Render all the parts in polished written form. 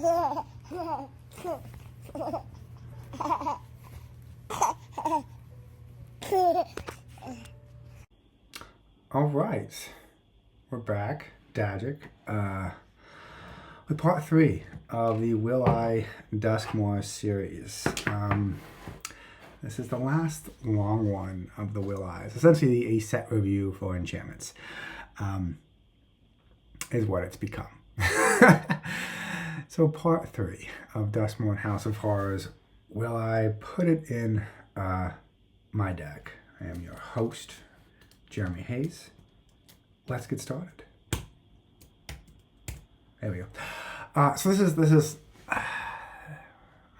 All right, we're back, Dagic, with part 3 of the Will I Duskmourn series. This is the last long one of the Will I's. Essentially, a set review for enchantments is what it's become. So, part 3 of Duskmourn House of Horrors. Will I put it in my deck? I am your host, Jeremy Hayes. Let's get started. There we go. So this is.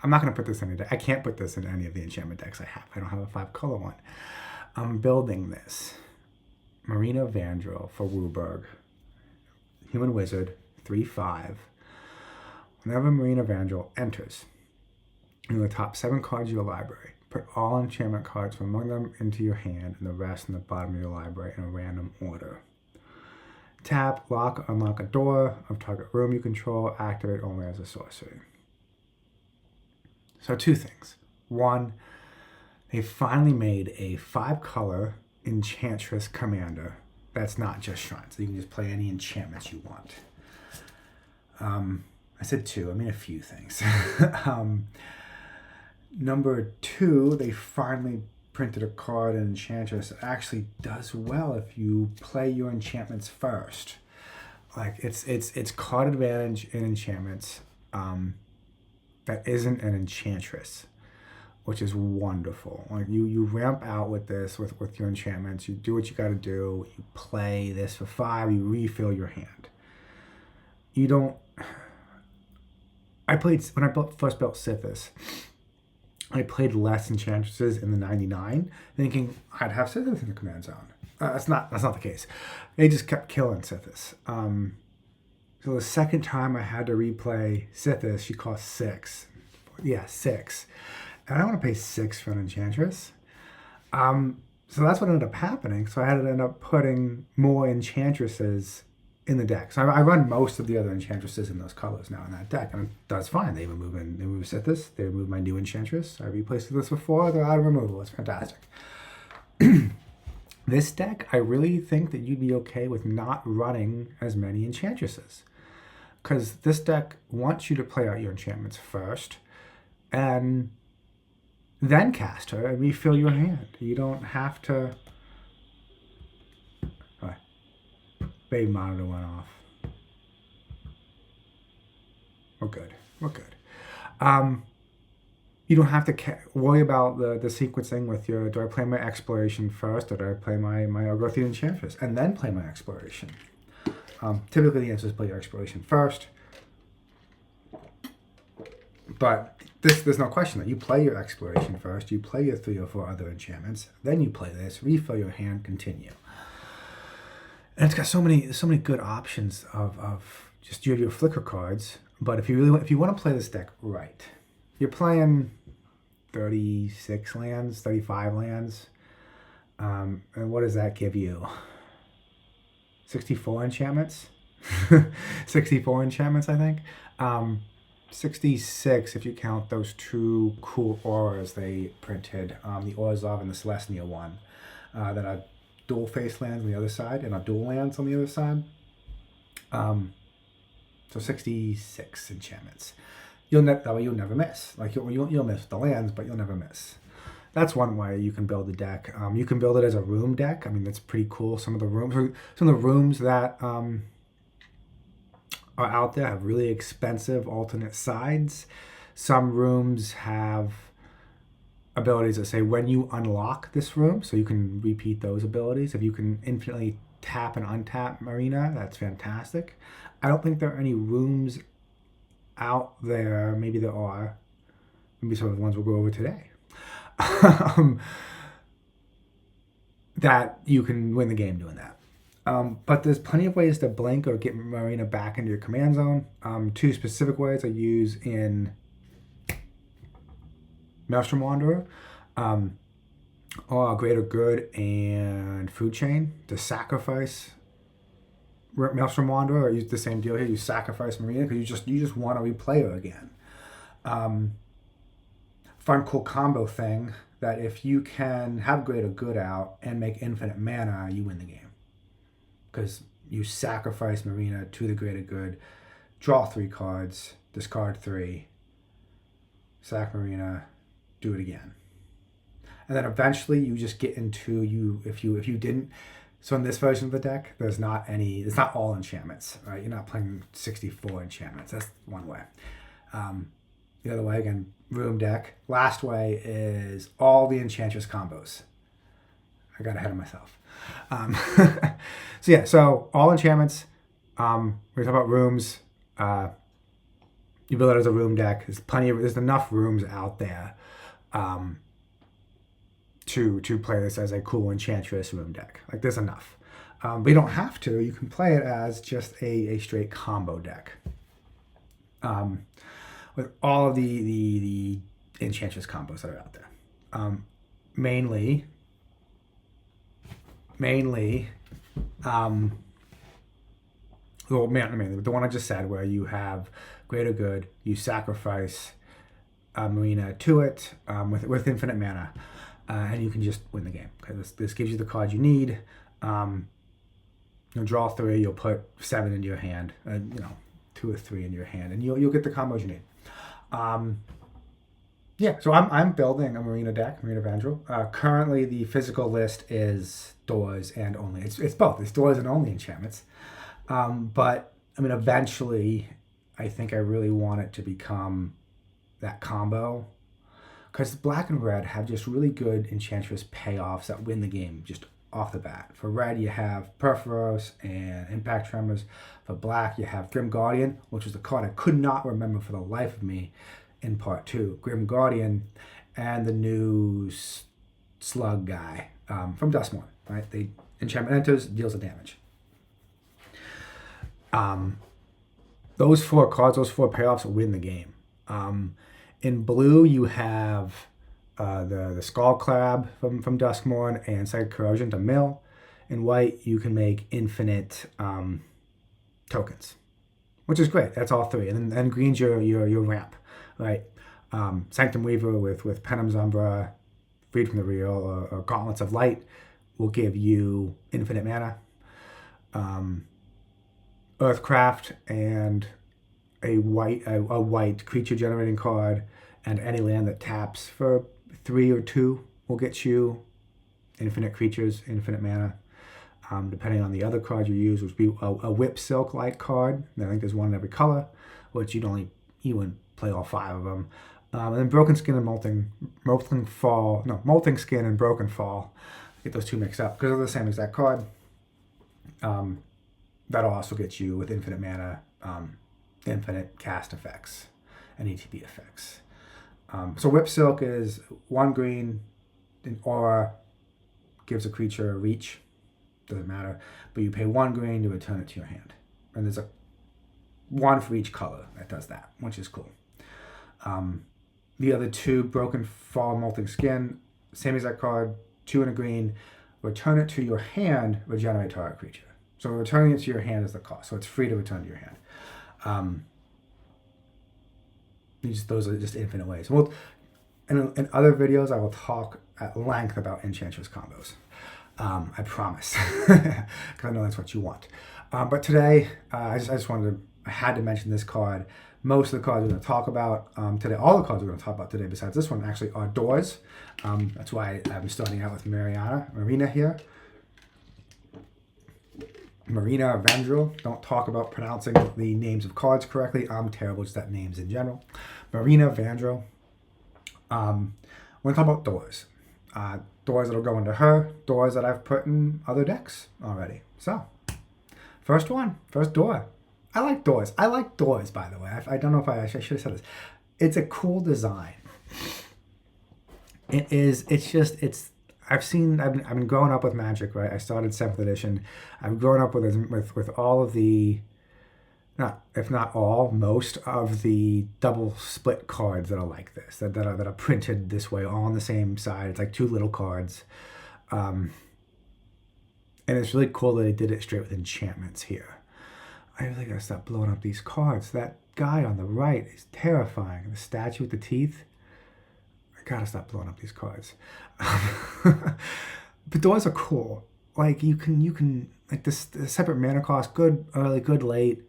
I'm not going to put this in a deck. I can't put this in any of the enchantment decks I have. I don't have a 5-color one. I'm building this Marina Vandrel for Wooburg. Human Wizard, 3/5. Whenever Marina Vandrel enters, in the top 7 cards of your library, put all enchantment cards from among them into your hand and the rest in the bottom of your library in a random order. Tap, lock, unlock a door of target room you control, activate only as a sorcery. So 2 things. 1, they finally made a 5-color Enchantress commander that's not just shrines. So you can just play any enchantments you want. I said 2, I mean a few things. Number 2, they finally printed a card in Enchantress that actually does well if you play your enchantments first. Like it's card advantage in enchantments that isn't an Enchantress, which is wonderful. Like you ramp out with this with your enchantments. You do what you got to do. You play this for 5. You refill your hand. You don't. When I first built Sithis, I played less Enchantresses in the 99, thinking I'd have Sithis in the command zone. That's not the case. They just kept killing Sithis. So the second time I had to replay Sithis, she cost 6. Yeah, 6. And I don't want to pay 6 for an Enchantress. So that's what ended up happening. So I had to end up putting more Enchantresses in the deck. So I run most of the other Enchantresses in those colors now in that deck, and that's fine. They remove Sithis, they remove my new Enchantress. I replaced this before, they're out of removal. It's fantastic. This deck, I really think that you'd be okay with not running as many Enchantresses, because this deck wants you to play out your enchantments first, and then cast her and refill your hand. You don't have to. Babe monitor went off. We're good. You don't have to worry about the sequencing with your, do I play my exploration first, or do I play my Orgothian Enchantress and then play my exploration? Typically the answer is play your exploration first. But there's no question that you play your exploration first, you play your 3 or 4 other enchantments, then you play this, refill your hand, continue. And it's got so many good options of just you have your flicker cards. But if you want to play this deck right, you're playing 36 lands, 35 lands, and what does that give you? 64 enchantments, 64 enchantments, I think. 66 if you count those 2 cool auras they printed, the Orzhov and the Celestia one, that are dual face lands on the other side and our dual lands on the other side. So 66 enchantments. You'll never miss. Like you'll miss the lands, but you'll never miss. That's one way you can build the deck. You can build it as a room deck. I mean, that's pretty cool. Some of the rooms that are out there have really expensive alternate sides. Some rooms have abilities that say when you unlock this room, so you can repeat those abilities. If you can infinitely tap and untap Marina, that's fantastic. I don't think there are any rooms out there, maybe there are, maybe some of the ones we'll go over today, that you can win the game doing that. But there's plenty of ways to blink or get Marina back into your command zone. 2 specific ways I use in Maelstrom Wanderer are Greater Good and Food Chain to sacrifice Maelstrom Wanderer, use the same deal here. You sacrifice Marina because you just want to replay her again. Fun, cool combo thing that if you can have Greater Good out and make infinite mana, you win the game. Because you sacrifice Marina to the Greater Good, draw 3 cards, discard 3, sack Marina, do it again. And then eventually you just get into if you didn't. So in this version of the deck, it's not all enchantments, right? You're not playing 64 enchantments. That's one way. The other way, again, room deck. Last way is all the enchantress combos. I got ahead of myself. So all enchantments. We talk about rooms. You build it as a room deck. There's enough rooms out there to play this as a cool enchantress room deck. Like, there's enough. But you don't have to. You can play it as just a straight combo deck. With all of the enchantress combos that are out there. Mainly, the one I just said, where you have Greater Good, you sacrifice Marina to it with infinite mana, and you can just win the game. Okay, this gives you the card you need. You'll draw 3, you'll put 7 into your hand, 2 or 3 in your hand, and you'll get the combos you need. So I'm building a Marina deck, Marina Vandrel. Currently, the physical list is doors and only. It's both. It's doors and only enchantments. But I mean, eventually, I think I really want it to become that combo, because black and red have just really good enchantress payoffs that win the game just off the bat. For red, you have Perforos and Impact Tremors. For black, you have Grim Guardian, which was the card I could not remember for the life of me in part 2. Grim Guardian and the new slug guy from Duskmourn, right? The enchantment enters, deals the damage. Those 4 cards, those 4 payoffs win the game. In blue, you have the Skull Crab from Duskmourn and Psychic Corrosion to mill. In white, you can make infinite tokens, which is great. That's all 3. And then green's your ramp, right? Sanctum Weaver with Penum's Umbra, Freed from the Real, or Gauntlets of Light will give you infinite mana. Earthcraft and a white creature generating card and any land that taps for 3 or 2 will get you infinite creatures, infinite mana. Depending on the other card you use, which would be a Whip Silk like card. I think there's one in every color, which you wouldn't play all 5 of them. And then Broken Skin and Molting Skin and Broken Fall. Get those 2 mixed up because they're the same exact card. That'll also get you with infinite mana, infinite cast effects and ETB effects. So Whip Silk is 1 green, an aura, gives a creature a reach, doesn't matter, but you pay 1 green to return it to your hand. And there's 1 for each color that does that, which is cool. The other 2, Broken Fall, Molting Skin, same exact card, 2 and a green, return it to your hand, regenerate target creature. So returning it to your hand is the cost, so it's free to return to your hand. Those are just infinite ways. Well, in other videos, I will talk at length about enchantress combos. I promise, because I know that's what you want. But today, I had to mention this card. Most of the cards we're going to talk about today, all the cards we're going to talk about today, besides this one, actually are doors. That's why I'm starting out with Marina here. Marina Vandrel. Don't talk about pronouncing the names of cards correctly. I'm terrible just at names in general. Marina Vandrel. We're going to talk about doors. Doors that'll go into her. Doors that I've put in other decks already. So, first door. I like doors. By the way. I don't know if I should have said this. It's a cool design. It is. I've been growing up with Magic, right? I started 7th edition. I've grown up with all of the, most of the double split cards that are like this, that are printed this way, all on the same side. It's like 2 little cards. And it's really cool that they did it straight with enchantments here. I really gotta stop blowing up these cards. That guy on the right is terrifying. The statue with the teeth. I gotta stop blowing up these cards. But doors are cool. Like you can like this the separate mana cost, good early, good late.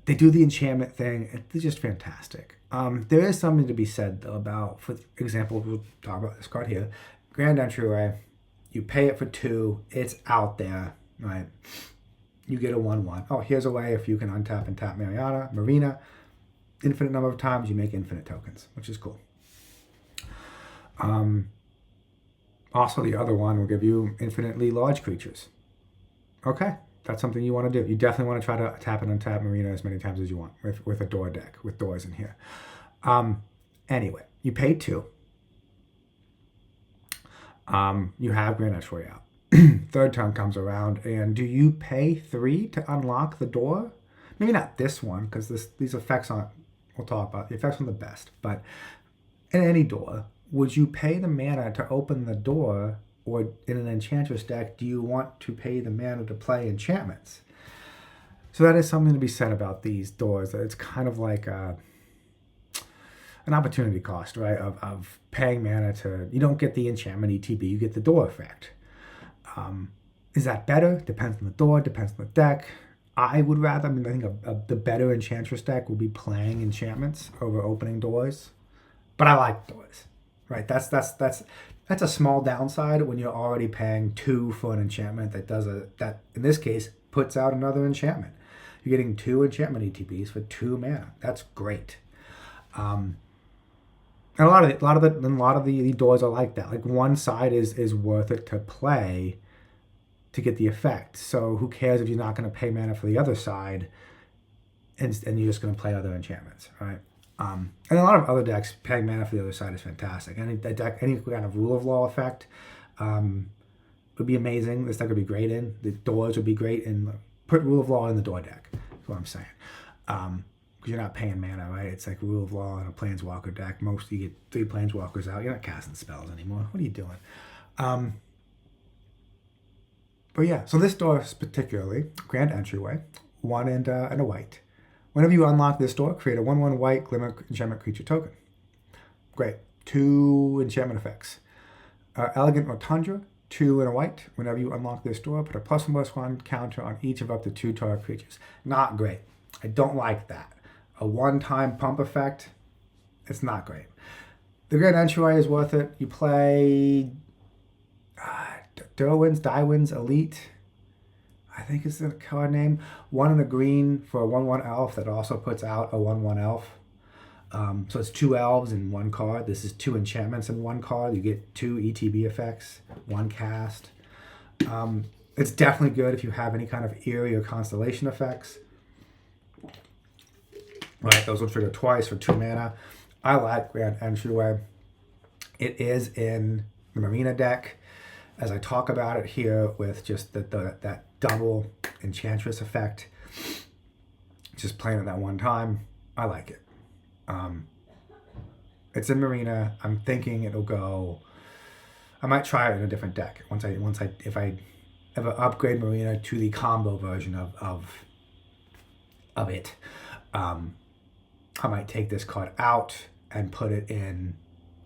They do the enchantment thing. It's just fantastic. There is something to be said though about, for example, we'll talk about this card here, Grand Entryway. You pay it for 2. It's out there, right? You get a 1/1. Oh, here's a way if you can untap and tap Marina, infinite number of times, you make infinite tokens, which is cool. Also, the other one will give you infinitely large creatures. Okay, that's something you want to do. You definitely want to try to tap and untap Marina as many times as you want with a door deck, with doors in here. Anyway, you pay 2. You have Grand Entryway out. Third turn comes around, and do you pay 3 to unlock the door? Maybe not this one, because these effects aren't, we'll talk about, the effects aren't the best, but in any door, would you pay the mana to open the door, or in an Enchantress deck, do you want to pay the mana to play enchantments? So that is something to be said about these doors. It's kind of like an opportunity cost, right? Of paying mana to, you don't get the enchantment ETB, you get the door effect. Is that better? Depends on the door, depends on the deck. I would rather, I think the better Enchantress deck will be playing enchantments over opening doors. But I like doors, right? That's a small downside when you're already paying 2 for an enchantment that in this case puts out another enchantment. You're getting 2 enchantment ETBs for 2 mana. That's great. And a lot of the doors are like that. Like one side is worth it to play to get the effect. So who cares if you're not going to pay mana for the other side, and you're just going to play other enchantments, right? And a lot of other decks, paying mana for the other side is fantastic. Any kind of rule of law effect would be amazing. This deck would be great in. The doors would be great in. Put rule of law in the door deck. That's what I'm saying. Because you're not paying mana, right? It's like rule of law in a Planeswalker deck. Most you get 3 Planeswalkers out. You're not casting spells anymore. What are you doing? But yeah, so this door is particularly Grand Entryway, 1 and a white. Whenever you unlock this door, create a 1/1 white Glimmer enchantment creature token. Great. 2 enchantment effects. Elegant Rotundra, 2 and a white. Whenever you unlock this door, put a +1/+1 counter on each of up to 2 target creatures. Not great. I don't like that. A one-time pump effect, it's not great. The Grand Entryway is worth it. You play Dywin's Elite, I think is the card name. 1 and a green for a 1/1 elf that also puts out a 1/1 elf. So it's 2 elves in 1 card. This is 2 enchantments in 1 card. You get 2 ETB effects, 1 cast. It's definitely good if you have any kind of eerie or constellation effects. Right, those will trigger twice for 2 mana. I like Grand Entryway. It is in the Marina deck, as I talk about it here, with just that double Enchantress effect. Just playing it that one time. I like it. It's in Marina. I'm thinking it'll go. I might try it in a different deck if I ever upgrade Marina to the combo version of it. I might take this card out and put it in,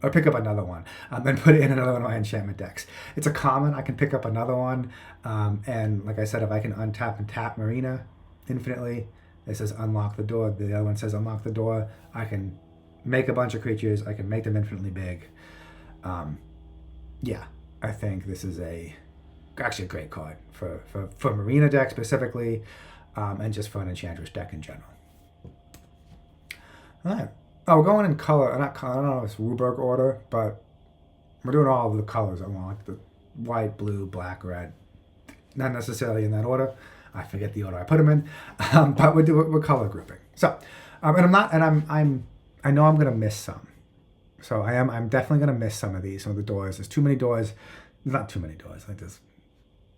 or pick up another one, and put it in another one of my enchantment decks. It's a common. I can pick up another one, and like I said, if I can untap and tap Marina infinitely, it says unlock the door. The other one says unlock the door. I can make a bunch of creatures. I can make them infinitely big. Yeah, I think this is actually a great card for Marina deck specifically, and just for an Enchantress deck in general. All right. Oh, we're going in color. I don't know if it's Ruberg order, but we're doing all of the colors I want. The white, blue, black, red. Not necessarily in that order. I forget the order I put them in, but we're color grouping. So, I know I'm gonna miss some. So I'm definitely gonna miss some of the doors. There's too many doors. There's not too many doors like this.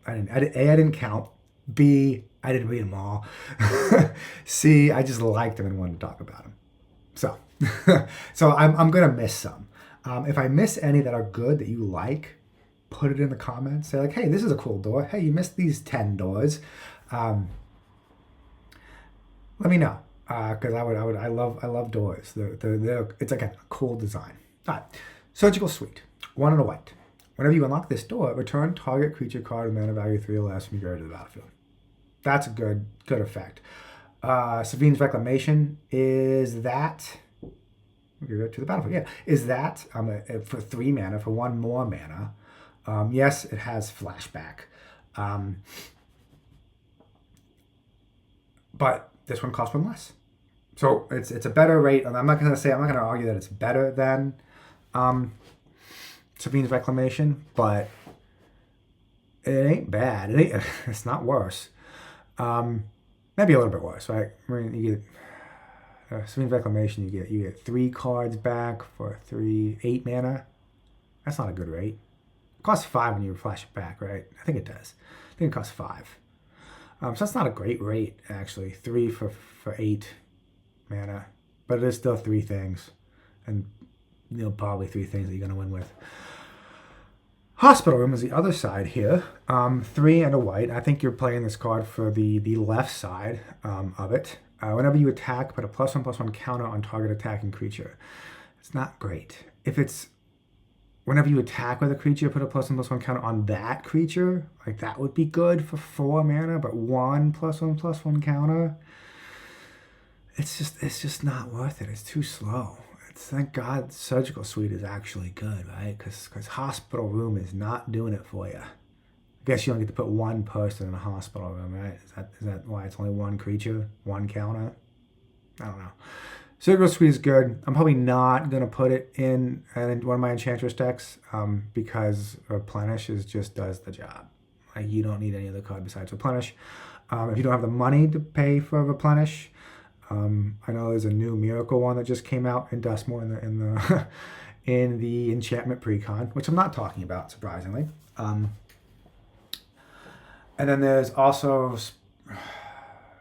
I didn't count. B, I didn't read them all. C, I just liked them and wanted to talk about them. So I'm gonna miss some. If I miss any that are good that you like, put it in the comments. Say like, hey, this is a cool door. Hey, you missed these 10 doors. let me know. Because I love doors. It's like a cool design. All right, Surgical Suite, 1 and a white. Whenever you unlock this door, return target creature card with mana value 3 or less from your graveyard to the battlefield. That's a good effect. Sabine's Reclamation is that. Give it to the battlefield. Yeah, is that for 3 mana for 1 more mana? Yes, it has flashback, but this one costs 1 less. So it's a better rate. I'm not going to argue that it's better than Sabine's Reclamation, but it ain't bad. It's not worse. Maybe a little bit worse, right? I mean, you get Sabine's Reclamation. You get 3 cards back for 8 mana. That's not a good rate. It costs 5 when you flash it back, right? I think it does. I think it costs 5. So that's not a great rate, actually. 3 for 8 mana, but it is still 3 things, and probably 3 things that you're gonna win with. Hospital Room is the other side here. 3 and a white. I think you're playing this card for the left side of it. Whenever you attack, put a +1/+1 counter on target attacking creature. It's not great. If it's whenever you attack with a creature, put a +1/+1 counter on that creature. Like, that would be good for 4 mana, but 1 +1/+1 counter. It's just not worth it. It's too slow. Thank God Surgical Suite is actually good, right? Because Hospital Room is not doing it for you. I guess you only get to put 1 person in a hospital room, right? Is that why it's only 1 creature, 1 counter? I don't know. Surgical Suite is good. I'm probably not going to put it in one of my Enchantress decks because Replenish just does the job. Like, you don't need any other card besides Replenish. If you don't have the money to pay for Replenish, I know there's a new Miracle one that just came out in Duskmourn in the in the enchantment precon, which I'm not talking about, surprisingly. And then there's also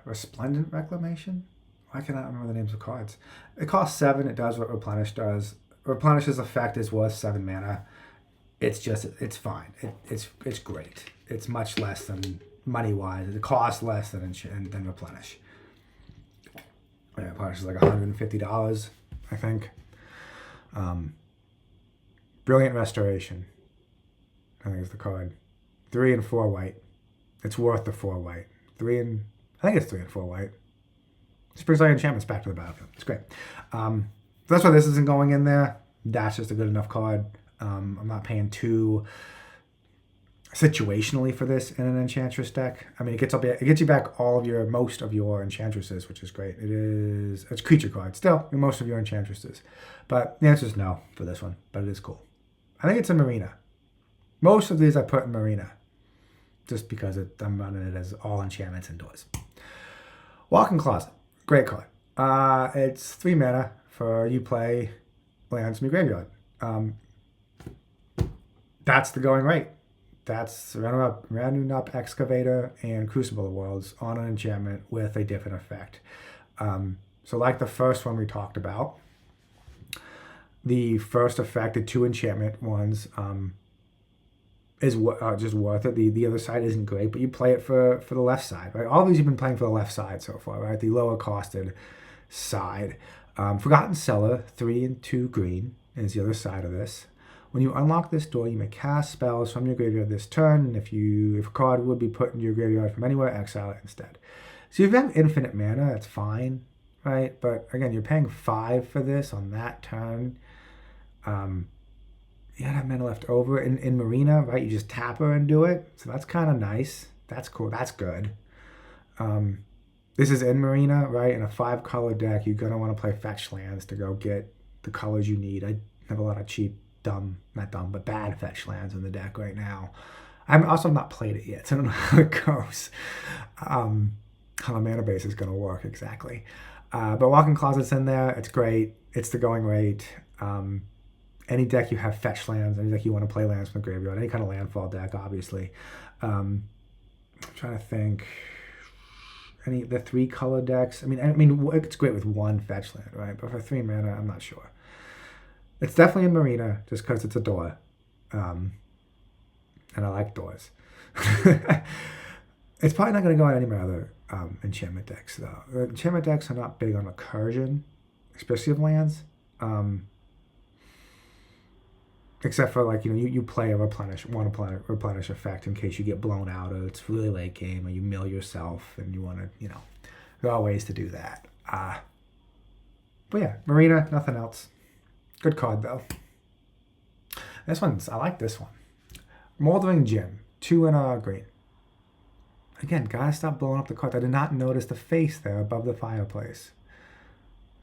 Resplendent Reclamation. Why can't I remember the names of cards? It costs 7. It does what Replenish does. Replenish's effect is worth 7 mana. It's fine. It's great. It's much less than money-wise. It costs less than Replenish. Yeah, Replenish is like $150, I think. Brilliant Restoration, I think is the card. 3 and 4 white. It's worth the 4 white. I think it's 3 and 4 white. Just brings all your enchantments back to the battlefield. It's great. So that's why this isn't going in there. That's just a good enough card. I'm not paying too situationally for this in an Enchantress deck. I mean, it gets you back most of your Enchantresses, which is great. It's creature cards still, most of your Enchantresses. But the answer is no for this one, but it is cool. I think it's in Marina. Most of these I put in Marina, just because I'm running it as all enchantments indoors. Walk-in Closet, great card. It's 3 mana for you play lands from your graveyard. That's the going rate. That's Rounding Up Excavator and Crucible of Worlds on an enchantment with a different effect. So like the first one we talked about, the first effect, the 2 enchantment ones, is just worth it. The other side isn't great, but you play it for the left side, right? All of these you've been playing for the left side so far, right? The lower costed side. Forgotten Cellar, 3 and 2 green is the other side of this. When you unlock this door, you may cast spells from your graveyard this turn, and if a card would be put into your graveyard from anywhere, exile it instead. So if you have infinite mana, that's fine, right? But again, you're paying 5 for this on that turn. You gotta have mana left over. In Marina, right, you just tap her and do it. So that's kind of nice. That's cool. That's good. This is in Marina, right? In a 5-color deck, you're gonna want to play fetch lands to go get the colors you need. I have a lot of cheap, bad fetch lands in the deck right now. I'm also not played it yet, so I don't know how it goes. How the mana base is gonna work exactly. But Walk-in Closet's in there. It's great. It's the going rate. Any deck you have fetch lands, any deck you want to play lands from the graveyard, any kind of landfall deck, obviously. I'm trying to think. The 3-color decks. I mean, it's great with 1 fetch land, right? But for 3 mana, I'm not sure. It's definitely in Marina, just because it's a door, and I like doors. It's probably not going to go on any of my other enchantment decks, though. Enchantment decks are not big on recursion, especially of lands. Except for, like, you play a replenish effect in case you get blown out or it's really late game or you mill yourself and you want to, there are ways to do that. But yeah, Marina, nothing else. Good card, though. I like this one. Moldering Gym, 2 and a green. Again, gotta stop blowing up the cards. I did not notice the face there above the fireplace.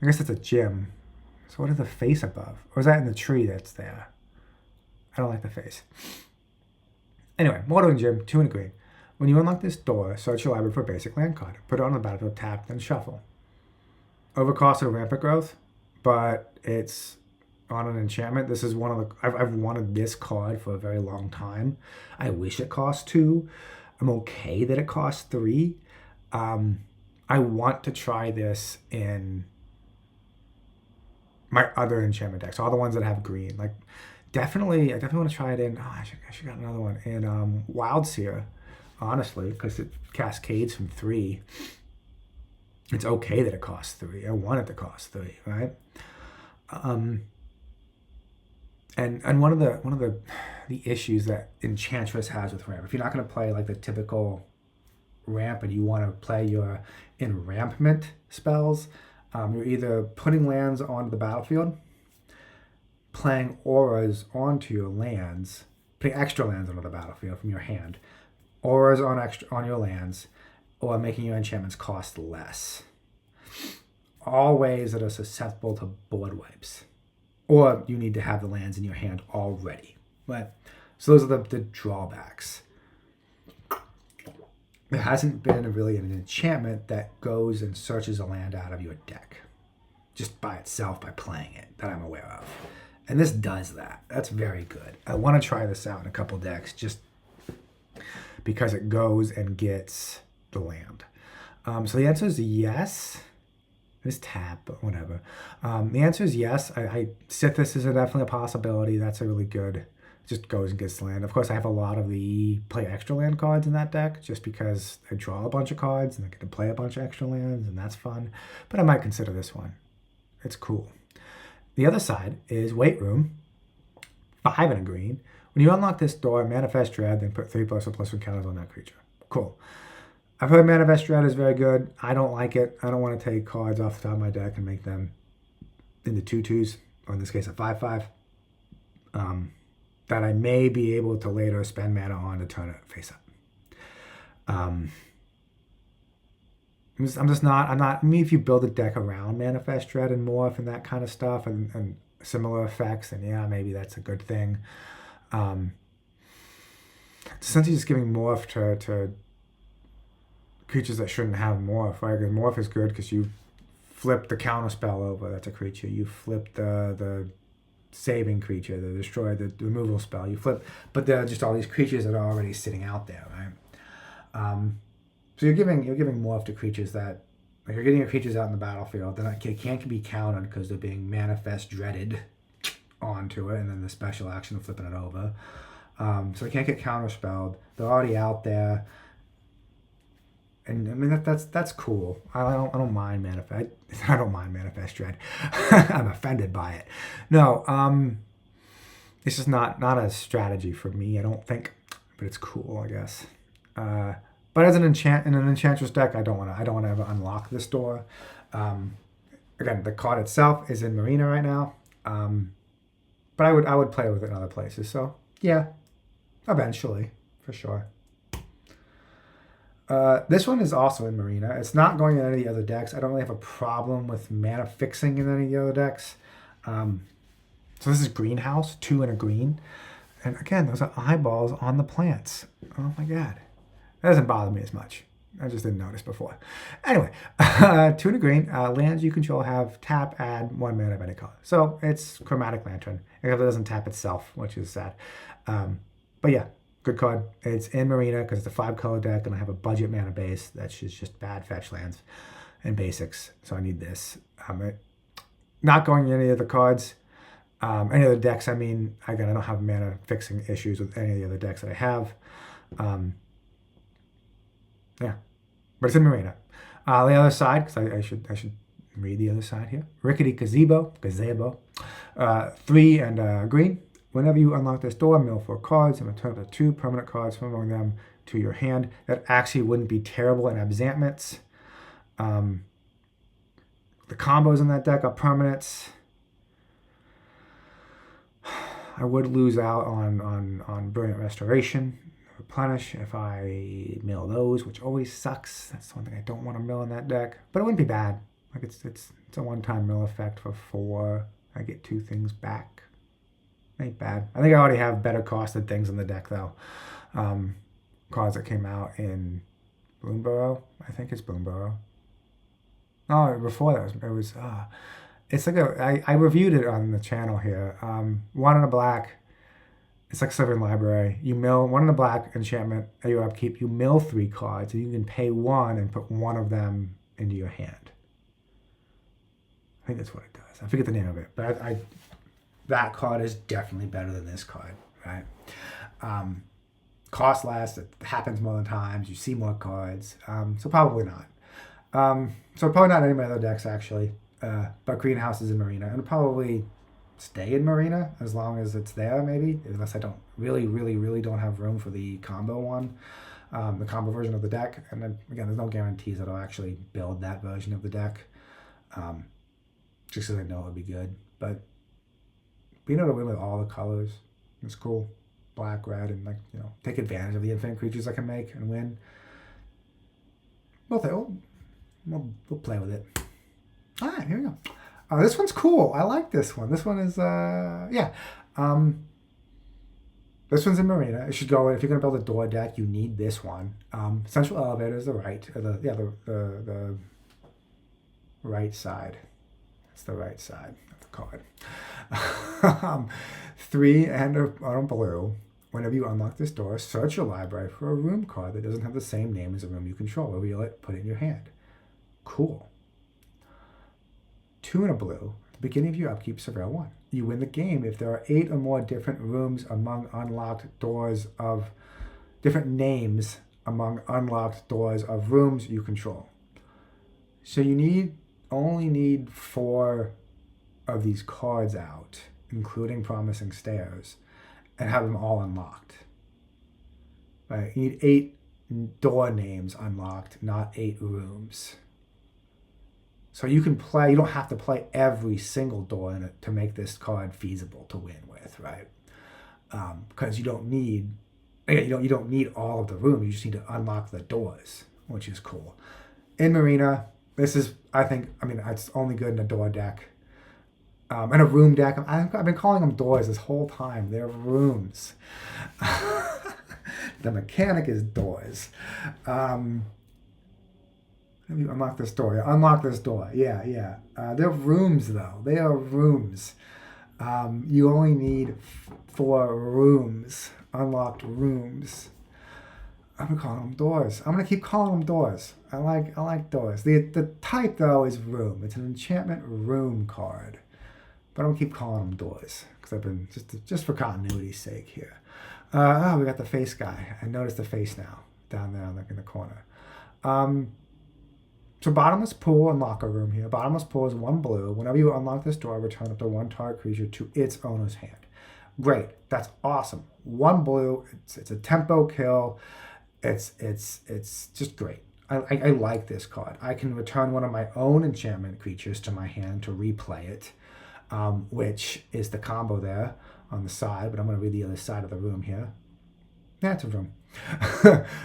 I guess it's a gym. So what is the face above? Or is that in the tree that's there? I don't like the face. Anyway, Moldering Gym, 2 and a green. When you unlock this door, search your library for a basic land card. Put it on the battlefield, tap, then shuffle. Overcost or rampant growth, but it's on an enchantment. This is one of the... I've wanted this card for a very long time. I wish it cost 2. I'm okay that it costs 3. I want to try this in my other enchantment decks, all the ones that have green. Like, I definitely want to try it in... Oh, I should got another one. In Wildseer, honestly, because it cascades from 3. It's okay that it costs 3. I want it to cost 3, right? And one of the issues that Enchantress has with ramp, if you're not going to play like the typical ramp and you want to play your enrampment spells, you're either putting lands onto the battlefield, playing auras onto your lands, putting extra lands onto the battlefield from your hand, auras on your lands, or making your enchantments cost less. All ways that are susceptible to board wipes. Or you need to have the lands in your hand already. Right? So those are the drawbacks. There hasn't been really an enchantment that goes and searches a land out of your deck. Just by itself, by playing it, that I'm aware of. And this does that. That's very good. I want to try this out in a couple decks just because it goes and gets the land. So the answer is yes. It's tap, but whatever. The answer is yes. Sithis is definitely a possibility. That's a really good... Just goes and gets the land. Of course, I have a lot of the play extra land cards in that deck just because I draw a bunch of cards and I get to play a bunch of extra lands, and that's fun. But I might consider this one. It's cool. The other side is Weight Room, 5 and a green. When you unlock this door, manifest Dread, then put 3+1/+1 counters on that creature. Cool. I've heard Manifest Dread is very good. I don't like it. I don't want to take cards off the top of my deck and make them into 2/2s, or in this case a 5/5. That I may be able to later spend mana on to turn it face up. I'm not. I mean, if you build a deck around Manifest Dread and Morph and that kind of stuff and similar effects, then yeah, maybe that's a good thing. Essentially just giving Morph to creatures that shouldn't have Morph, right? Because Morph is good because you flip the counter spell over. That's a creature. You flip the saving creature, the destroy, the removal spell. You flip, but there are just all these creatures that are already sitting out there, right? So you're giving Morph to creatures that, like, you're getting your creatures out in the battlefield. They can't be countered because they're being manifest dreaded onto it, and then the special action of flipping it over. So they can't get counterspelled. They're already out there. And I mean that's cool. I don't mind manifest. I don't mind manifest dread. I'm offended by it. No, it's just not a strategy for me. I don't think, but it's cool, I guess. But as in an Enchantress deck, I don't want to ever unlock this door. Again, the card itself is in Marina right now. But I would play with it in other places. So yeah, eventually for sure. This one is also in Marina. It's not going in any of the other decks. I don't really have a problem with mana fixing in any of the other decks. So this is Greenhouse, 2 and a green. And again, those are eyeballs on the plants. Oh my god. That doesn't bother me as much. I just didn't notice before. Anyway, 2 and a green. Lands you control have tap, add 1 mana of any color. So it's Chromatic Lantern, except it doesn't tap itself, which is sad. But yeah. Good card. It's in Marina because it's a 5-color deck, and I have a budget mana base that's just bad fetch lands and basics. So I need this. Not going in any of the cards, any other decks. I mean, again, I don't have mana fixing issues with any of the other decks that I have. Yeah, but it's in Marina. The other side, because I should read the other side here. Rickety Gazebo. 3 and green. Whenever you unlock this door, mill 4 cards and return the 2 permanent cards from among them to your hand. That actually wouldn't be terrible in enchantments. The combos in that deck are permanents. I would lose out on Brilliant Restoration, Replenish if I mill those, which always sucks. That's one thing I don't want to mill in that deck, but it wouldn't be bad. Like it's a one-time mill effect for 4. I get 2 things back. Ain't bad. I think I already have better costed things in the deck though. Cards that came out in Bloomborough. I think it's Bloomborough. No, before that it was it's like I reviewed it on the channel here. 1 in a black. It's like Sylvan Library. You mill 1 in a black enchantment at your upkeep. You mill 3 cards, and you can pay 1 and put 1 of them into your hand. I think that's what it does. I forget the name of it, but that card is definitely better than this card, right? Cost less. It happens more than times. You see more cards. So probably not. So probably not any of my other decks actually. But Greenhouse is in Marina, and probably stay in Marina as long as it's there, maybe, unless I don't really don't have room for the combo one, the combo version of the deck. And then again, there's no guarantees that I'll actually build that version of the deck, just because I know it'll be good. But being able to win with all the colors is cool. Black, red, and take advantage of the infinite creatures I can make and win. We'll play with it. All right, here we go. This one's cool. I like this one. This one is, this one's in Marina. It should go, if you're going to build a door deck, you need this one. Central Elevator is the right, the right side. It's the right side of the card. 3 and a blue. Whenever you unlock this door, search your library for a room card that doesn't have the same name as a room you control. Reveal it, put it in your hand. Cool. 2 and a blue. At the beginning of your upkeep, surveil 1. You win the game if there are 8 or more different rooms among unlocked doors of different names among unlocked doors of rooms you control. So you only need 4 of these cards out, including Promising Stairs, and have them all unlocked. Right? You need 8 door names unlocked, not 8 rooms. So you can play, you don't have to play every single door in it to make this card feasible to win with, right? Because you don't need all of the room. You just need to unlock the doors, which is cool. In Marina, this is, it's only good in a door deck. And a room deck. I've been calling them doors this whole time. They're rooms. The mechanic is doors. Let me unlock this door. Unlock this door. Yeah. They're rooms, though. They are rooms. You only need 4 rooms. Unlocked rooms. I'm gonna call them doors. I'm gonna keep calling them doors. I like doors. The type though is room. It's an enchantment room card, but I'm gonna keep calling them doors because I've been just for continuity's sake here. We got the face guy. I noticed the face now down there in the corner. So bottomless pool and locker room here. Bottomless pool is 1 blue. Whenever you unlock this door, return up to 1 target creature to its owner's hand. Great. That's awesome. 1 blue. It's a tempo kill. It's just great. I like this card. I can return one of my own enchantment creatures to my hand to replay it, which is the combo there on the side. But I'm going to read the other side of the room here. Yeah, it's a room.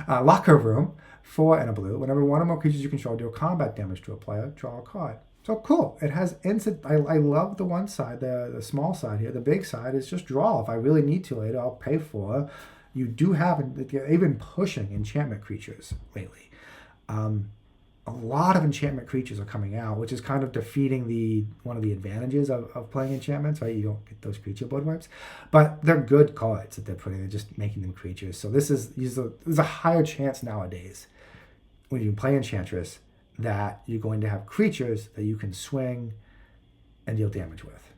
Locker room. 4 and a blue. Whenever one or more creatures you control deal combat damage to a player, draw a card. So cool. It has instant. I love the one side, the small side here. The big side is just draw. If I really need to later, I'll pay for. You do have, even pushing enchantment creatures lately. A lot of enchantment creatures are coming out, which is kind of defeating one of the advantages of playing enchantments, right? You don't get those creature board wipes. But they're good cards that they're putting. They're just making them creatures. So there's a higher chance nowadays when you play Enchantress that you're going to have creatures that you can swing and deal damage with,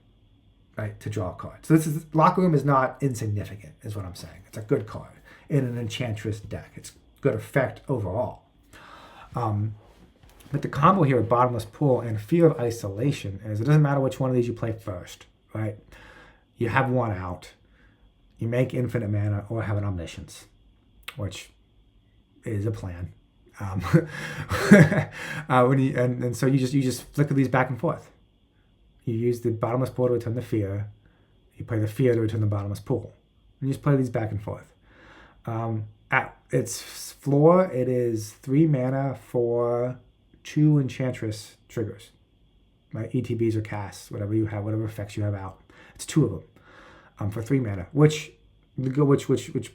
right, to draw a card. So Locker Room is not insignificant, is what I'm saying. It's a good card in an Enchantress deck. It's good effect overall. But the combo here with Bottomless Pool and Fear of Isolation is it doesn't matter which one of these you play first, right? You have one out. You make infinite mana or have an Omniscience, which is a plan. So you just flicker these back and forth. You use the Bottomless Pool to return the Fear. You play the Fear to return the Bottomless Pool. And you just play these back and forth. At its floor, it is 3 mana for 2 Enchantress triggers. Right? ETBs or casts, whatever you have, whatever effects you have out. It's 2 of them for 3 mana, which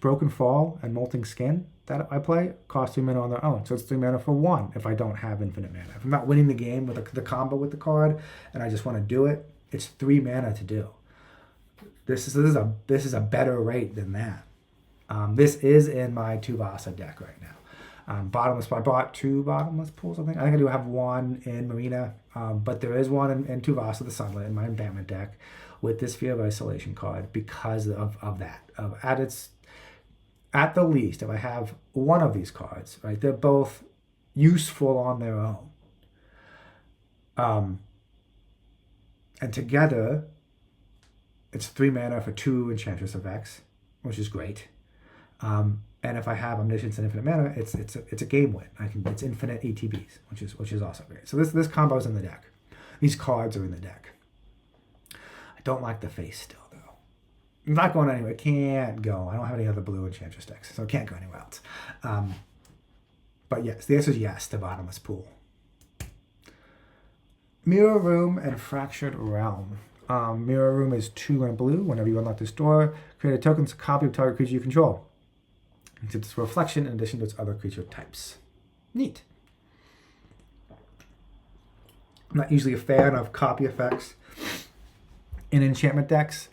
Broken Fall and Molting Skin that I play cost 3 mana on their own. So it's 3 mana for 1 if I don't have infinite mana. If I'm not winning the game with the combo with the card and I just want to do it, it's 3 mana to do. This is a better rate than that. This is in my Tuvasa deck right now. I bought 2 Bottomless Pools, I think. I think I do have 1 in Marina, but there is 1 in Tuvasa the Sunlit in my Enchantment deck with this Fear of Isolation card because of that. At the least, if I have one of these cards, right, they're both useful on their own. And together, it's 3 mana for 2 Enchantress effects, which is great. And if I have Omniscience and Infinite Mana, it's a game win. It's infinite ETBs, which is also great. So this combo is in the deck. These cards are in the deck. I don't like the face still though. I'm not going anywhere. Can't go. I don't have any other blue Enchantress decks, so I can't go anywhere else. But yes, the answer is yes to Bottomless Pool. Mirror Room and Fractured Realm. Mirror Room is 2 and blue. Whenever you unlock this door, create a token copy of target creature you control. Except it's a reflection in addition to its other creature types. Neat. I'm not usually a fan of copy effects in enchantment decks,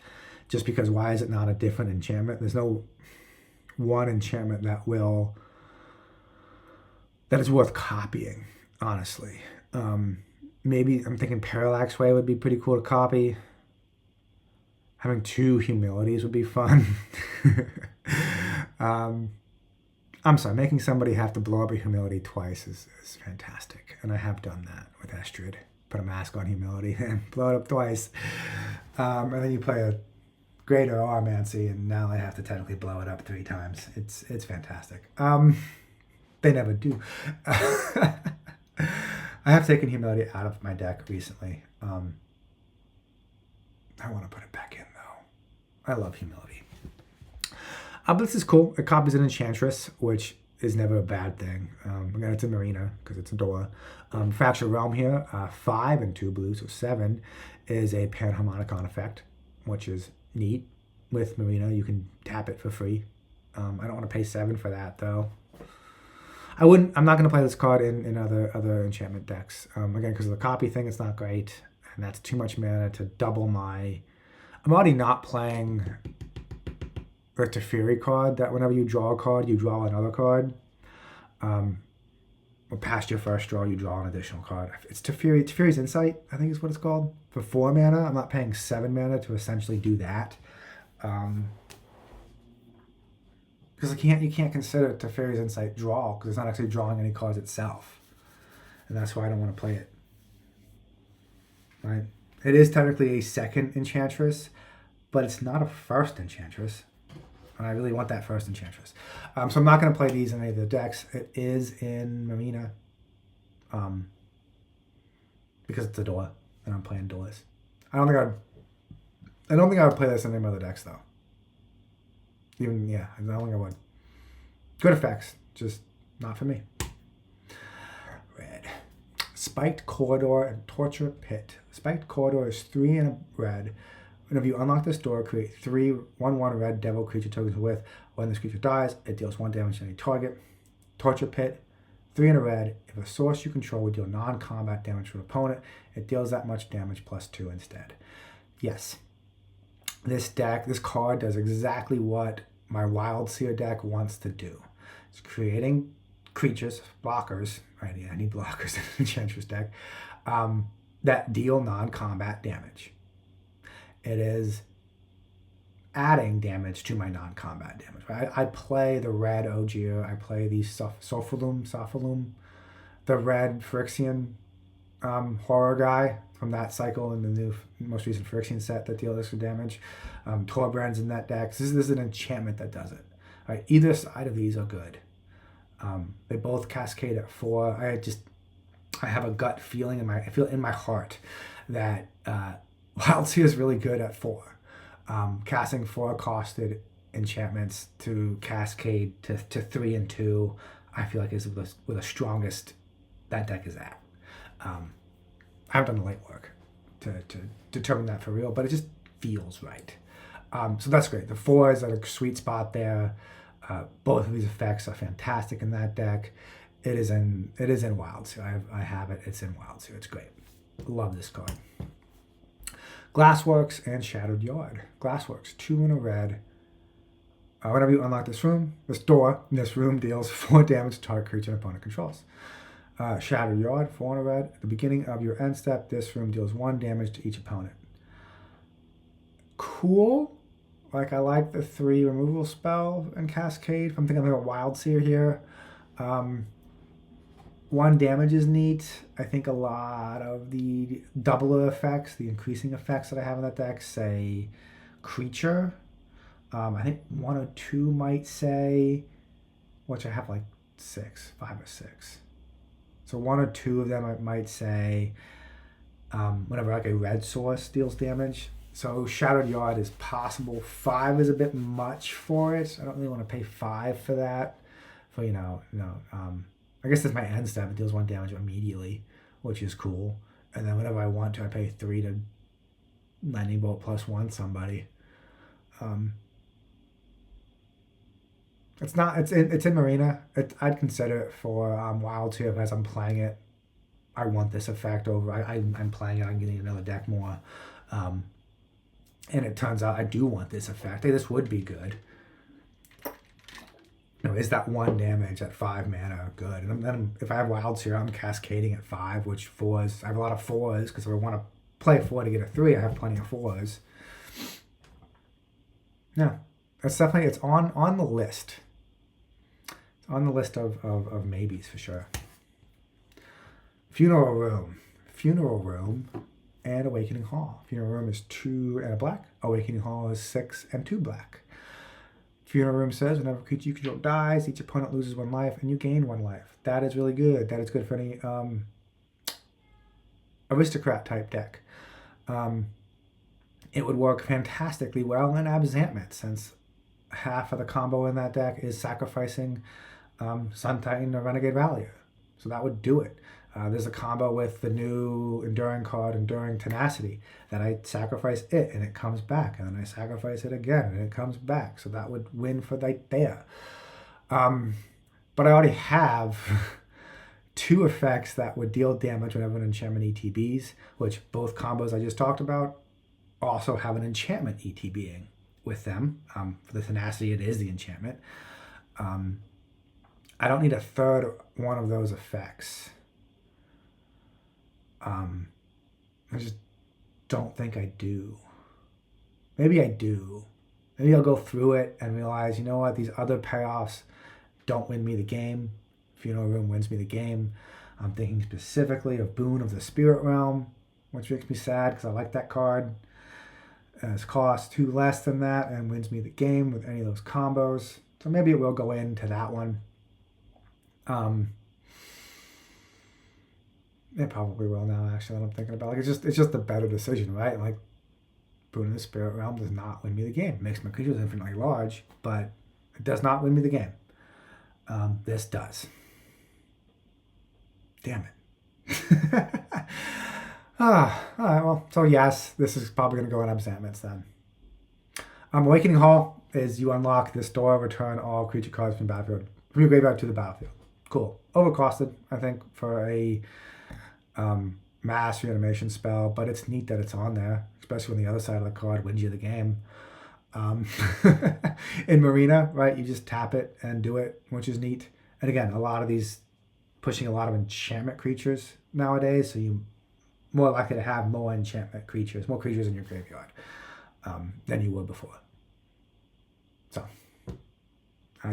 just because why is it not a different enchantment? There's no one enchantment that is worth copying, honestly. Maybe I'm thinking Parallax Way would be pretty cool to copy. Having 2 Humilities would be fun. I'm sorry, making somebody have to blow up a Humility twice is fantastic. And I have done that with Estrid. Put a mask on Humility and blow it up twice. And then you play a Greater Armancy, and now I have to technically blow it up 3 times. It's fantastic. They never do. I have taken Humility out of my deck recently. I want to put it back in, though. I love Humility. But this is cool. It copies an Enchantress, which is never a bad thing. Again, it's a Marina, because it's a door. Fractured Realm here, 5 and 2 blues, so 7, is a Panharmonicon effect, which is neat. With Marina, you can tap it for free. I don't want to pay 7 for that, though. I'm not going to play this card in other enchantment decks. Again, because of the copy thing, it's not great. And that's too much mana to double my... I'm already not playing a Teferi card, that whenever you draw a card, you draw another card. Or past your first draw, you draw an additional card. It's Teferi's Insight, I think is what it's called. For 4 mana, I'm not paying 7 mana to essentially do that. Because you can't consider Teferi's Insight draw, because it's not actually drawing any cards itself. And that's why I don't want to play it. Right? It is technically a second Enchantress, but it's not a first Enchantress. And I really want that first Enchantress. So I'm not going to play these in any of the decks. It is in Marina. Because it's a door, and I'm playing doors. I don't think I would play this in any other decks, though. I don't think I would. Good effects, just not for me. Red. Spiked Corridor and Torture Pit. Spiked Corridor is 3 and a red. Whenever you unlock this door, create 3 1/1 red devil creature tokens with. When this creature dies, it deals 1 damage to any target. Torture Pit, 3 and a red. If a source you control would deal non-combat damage to an opponent, it deals that much damage plus 2 instead. Yes. This card does exactly what my Wild Seer deck wants to do. It's creating creatures, blockers, right? Yeah, I need blockers in the Enchantress deck, that deal non-combat damage. It is adding damage to my non-combat damage. Right? I play the red Ogier. I play the Sophalum, the red Phyrexian horror guy from that cycle in the new most recent Phyrexian set that deal extra damage. Torbrand's in that deck. This is an enchantment that does it. Right, either side of these are good. They both cascade at 4. I have a gut feeling I feel in my heart that Wildseer is really good at 4. Casting 4 costed enchantments to cascade to 3 and 2, I feel like is where the strongest that deck is at. I haven't done the late work to determine that for real, but it just feels right. So that's great. The 4s are a sweet spot there. Both of these effects are fantastic in that deck. It is in Wildseer. I have it. It's in Wildseer. It's great. Love this card. Glassworks and Shattered Yard. Glassworks, 2 and a red. Whenever you unlock this room deals 4 damage to target creature an opponent controls. Shattered Yard, 4 and a red. At the beginning of your end step, this room deals 1 damage to each opponent. Cool. Like, I like the 3 removal spell and cascade. I'm thinking of a Wildseer here. 1 damage is neat. I think a lot of the doubler effects, the increasing effects that I have in that deck say creature. I think 1 or 2 might say, which I have like 5 or 6. So 1 or 2 of them might say whenever like a red source deals damage. So Shattered Yard is possible. 5 is a bit much for it. I don't really want to pay 5 for that. I guess that's my end step. It deals 1 damage immediately, which is cool. And then whenever I want to, I pay 3 to Lightning Bolt +1 somebody. It's in Marina. I'd consider it for Wildseer as I'm playing it. I want this effect over. I'm playing it. I'm getting another deck more. And it turns out I do want this effect. Hey, this would be good. Is that 1 damage at 5 mana good? And then if I have Wildseer, I'm cascading at 5, which 4s. I have a lot of 4s because if I want to play 4 to get a 3, I have plenty of 4s. Yeah, it's definitely on the list. It's on the list of maybes for sure. Funeral Room, and Awakening Hall. Funeral Room is 2 and a black. Awakening Hall is 6 and 2 black. Funeral Room says whenever a creature you control dies, each opponent loses 1 life and you gain 1 life. That is really good. That is good for any aristocrat type deck. It would work fantastically well in Enchantments, since half of the combo in that deck is sacrificing Sun Titan or Renegade Valier. So that would do it. There's a combo with the new Enduring card, Enduring Tenacity, that I sacrifice it and it comes back, and then I sacrifice it again and it comes back. So that would win for right there. But I already have 2 effects that would deal damage whenever an enchantment ETBs, which both combos I just talked about also have an enchantment ETBing with them. For the Tenacity, it is the enchantment. I don't need a third one of those effects. I just don't think I do. Maybe I do. Maybe I'll go through it and realize, you know what, these other payoffs don't win me the game. Funeral Room wins me the game. I'm thinking specifically of Boon of the Spirit Realm, which makes me sad because I like that card. It's cost 2 less than that and wins me the game with any of those combos. So maybe it will go into that one. It probably will now, actually, that I'm thinking about. Like, it's just a better decision, right? Like, Boon of the Spirit Realm does not win me the game. It makes my creatures infinitely large, but it does not win me the game. This does. Damn it. All right, well, so yes, this is probably going to go in Enchantments then. Awakening Hall is you unlock this door, return all creature cards from your graveyard to the battlefield. Cool. Overcosted, I think, for a mass reanimation spell, but it's neat that it's on there, especially when the other side of the card wins you the game. In Marina, right, you just tap it and do it, which is neat. And again, a lot of these pushing a lot of enchantment creatures nowadays, so you more likely to have more enchantment creatures, more creatures in your graveyard than you would before. So,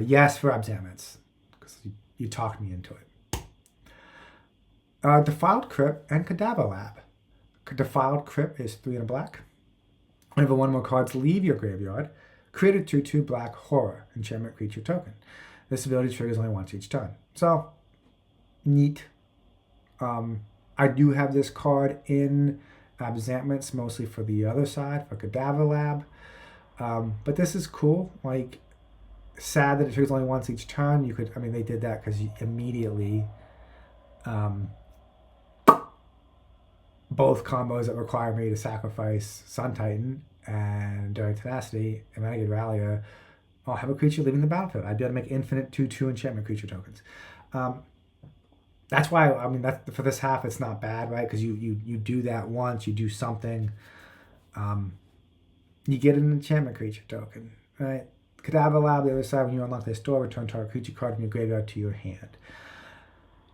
yes for Enchantments, because you talked me into it. Defiled Crypt and Cadaver Lab. Defiled Crypt is 3 and a black. Whenever one more cards leave your graveyard, create a 2/2 black horror enchantment creature token. This ability triggers only once each turn. So, neat. I do have this card in enchantments, mostly for the other side, for Cadaver Lab. But this is cool. Like, sad that it triggers only once each turn. You could, I mean, they did that because immediately, both combos that require me to sacrifice Sun Titan and During Tenacity and Renegade Rallier, I'll have a creature leaving the battlefield. I'd be able to make infinite 2/2 enchantment creature tokens. That's why, I mean, that for this half, it's not bad, right? Because you do that once, you do something, you get an enchantment creature token, right? Cadaver Lab, the other side, when you unlock this door, return target creature card from your graveyard to your hand.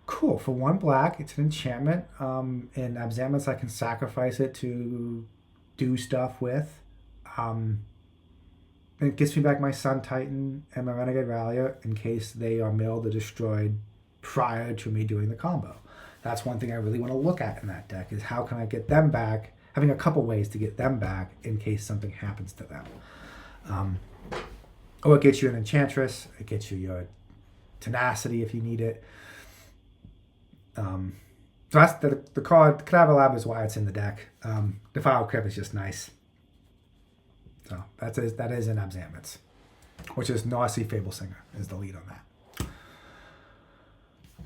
Cool. For 1 black, it's an enchantment. In enchantments, I can sacrifice it to do stuff with. It gets me back my Sun Titan and my Renegade Rallier in case they are milled or destroyed prior to me doing the combo. That's one thing I really want to look at in that deck, is how can I get them back, having a couple ways to get them back in case something happens to them. Or it gets you an Enchantress, it gets you your Tenacity if you need it. So that's the card. Cadaver Lab is why it's in the deck. Defiled Crypt is just nice. So that is in enchantments, which is Narcy Fablesinger is the lead on that.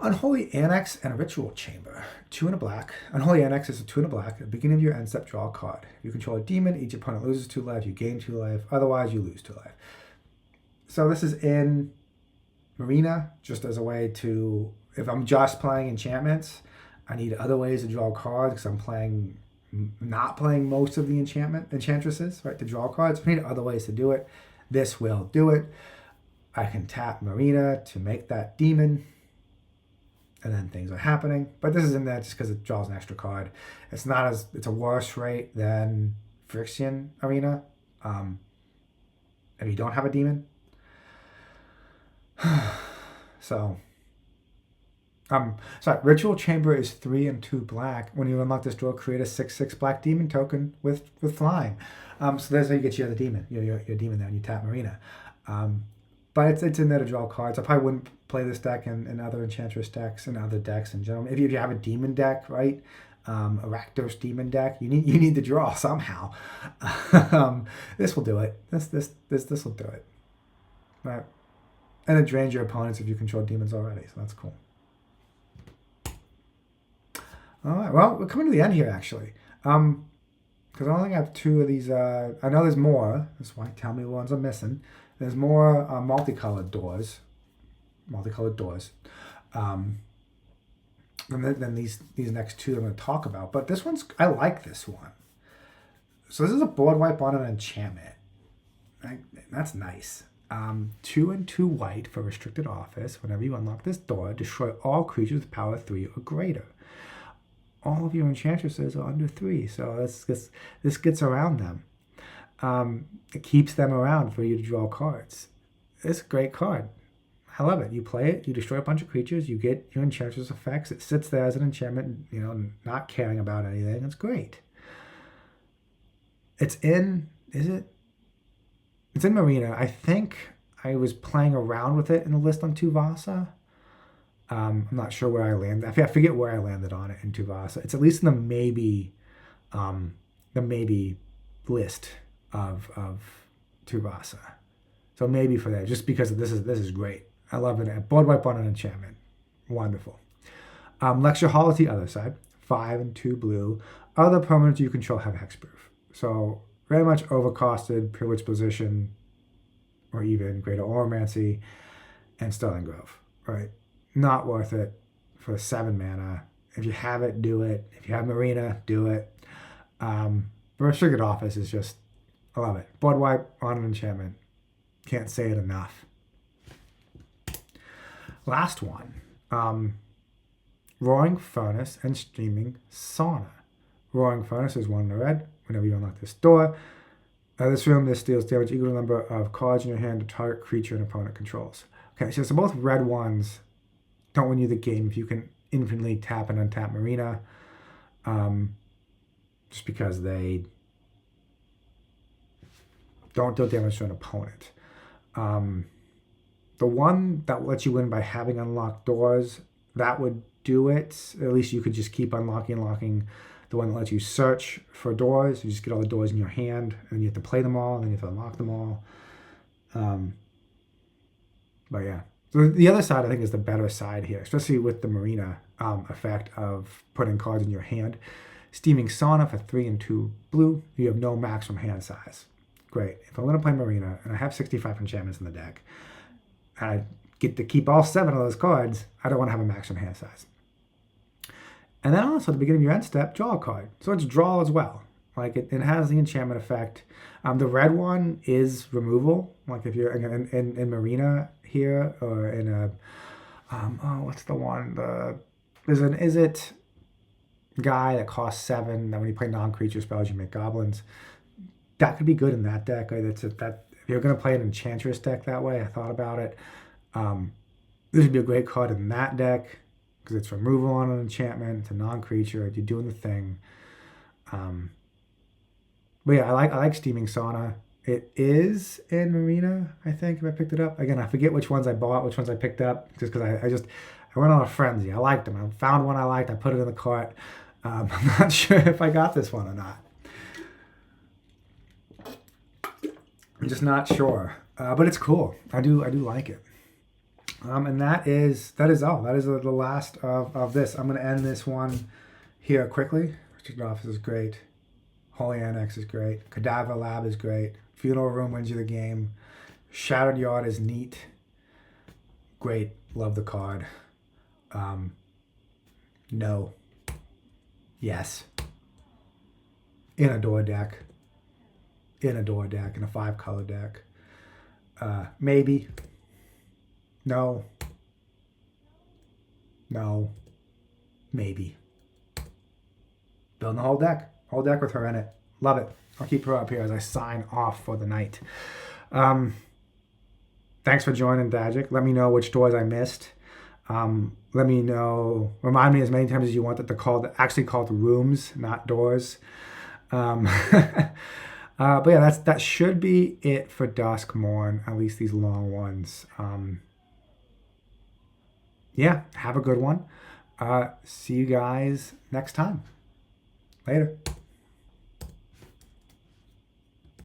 Unholy Annex and a Ritual Chamber. 2 and a black. Unholy Annex is a 2 and a black. At the beginning of your end step, draw a card. If you control a demon, each opponent loses 2 life. You gain 2 life. Otherwise, you lose 2 life. So this is in Marina, just as a way to, if I'm just playing enchantments, I need other ways to draw cards because I'm not playing most of the enchantresses, right, to draw cards. I need other ways to do it. This will do it. I can tap Marina to make that demon, and then things are happening. But this is in there just because it draws an extra card. It's a worse rate than Phyrexian Arena. If you don't have a demon. So, sorry, Ritual Chamber is 3 and 2 black. When you unlock this draw, create a 6/6 black demon token with flying. So that's how you get your other demon, your demon there, and you tap Marina. But it's in there to draw cards. I probably wouldn't play this deck in other Enchantress decks and other decks in general. If you have a demon deck, right, a Rakdos demon deck, you need to draw somehow. This will do it. This will do it, right? And it drains your opponents if you control demons already, so that's cool. All right, well, we're coming to the end here, actually. Because I only have 2 of these. I know there's more. That's why tell me the ones I'm missing. There's more multicolored doors. Than these next 2 I'm going to talk about. But this one's, I like this one. So this is a board wipe on an enchantment. That's nice. 2 and 2 white for restricted office. Whenever you unlock this door, destroy all creatures with power 3 or greater. All of your enchantresses are under 3, so this gets around them. It keeps them around for you to draw cards. It's a great card. I love it. You play it, you destroy a bunch of creatures, you get your enchantress effects. It sits there as an enchantment, not caring about anything. It's great. It's in Marina. I think I was playing around with it in the list on Tuvasa. I'm not sure where I landed. I forget where I landed on it in Tuvasa. It's at least in the maybe list of Tuvasa. So maybe for that, just because this is great. I love it. Board wipe on an enchantment. Wonderful. Lecture Hall is the other side. 5 and 2 blue. Other permanents you control have hexproof. So very much overcosted, privileged position, or even Greater Oromancy and Sterling Grove, right? Not worth it for 7 mana. If you have it, do it. If you have Marina, do it. But Restricted Office is just, I love it. Board wipe on an enchantment. Can't say it enough. Last one. Roaring Furnace and Streaming Sauna. Roaring Furnace is 1 in the red. Whenever you unlock this door, this room, this deals damage equal to the number of cards in your hand to target creature an opponent controls. Okay, so both red ones don't win you the game if you can infinitely tap and untap Marina, just because they don't deal damage to an opponent. The one that lets you win by having unlocked doors, that would do it. At least you could just keep unlocking. The one that lets you search for doors, you just get all the doors in your hand, and you have to play them all, and then you have to unlock them all. But yeah. So the other side, I think, is the better side here, especially with the Marina effect of putting cards in your hand. Steaming Sauna for 3 and 2 blue. You have no maximum hand size. Great. If I'm going to play Marina, and I have 65 enchantments in the deck, and I get to keep all 7 of those cards, I don't want to have a maximum hand size. And then also at the beginning of your end step, draw a card. So it's draw as well. Like it has the enchantment effect. The red one is removal. Like if you're in Marina here, or in a what's the one? There's an Izzet guy that costs 7. That when you play non-creature spells, you make goblins. That could be good in that deck. If you're gonna play an Enchantress deck that way, I thought about it. This would be a great card in that deck because it's removal on an enchantment. It's a non-creature. You're doing the thing. But yeah, I like Steaming Sauna. It is in Marina, I think, if I picked it up. Again, I forget which ones I bought, which ones I picked up, just because I went on a frenzy. I liked them. I found one I liked. I put it in the cart. I'm not sure if I got this one or not. I'm just not sure. But it's cool. I do like it. And that is all. That is the last of this. I'm going to end this one here quickly. Restricted Office is great. Holy Annex is great. Cadaver Lab is great. Funeral Room wins you the game. Shattered Yard is neat. Great. Love the card. No. Yes. In a door deck. In a 5-color deck. Maybe. No. Maybe. Building the whole deck. Whole deck with her in it. Love it. I'll keep her up here as I sign off for the night. Thanks for joining, Dagic. Let me know which doors I missed. Let me know. Remind me as many times as you want that they're actually called rooms, not doors. But yeah, that should be it for Duskmourn, at least these long ones. Yeah, have a good one. See you guys next time. Later.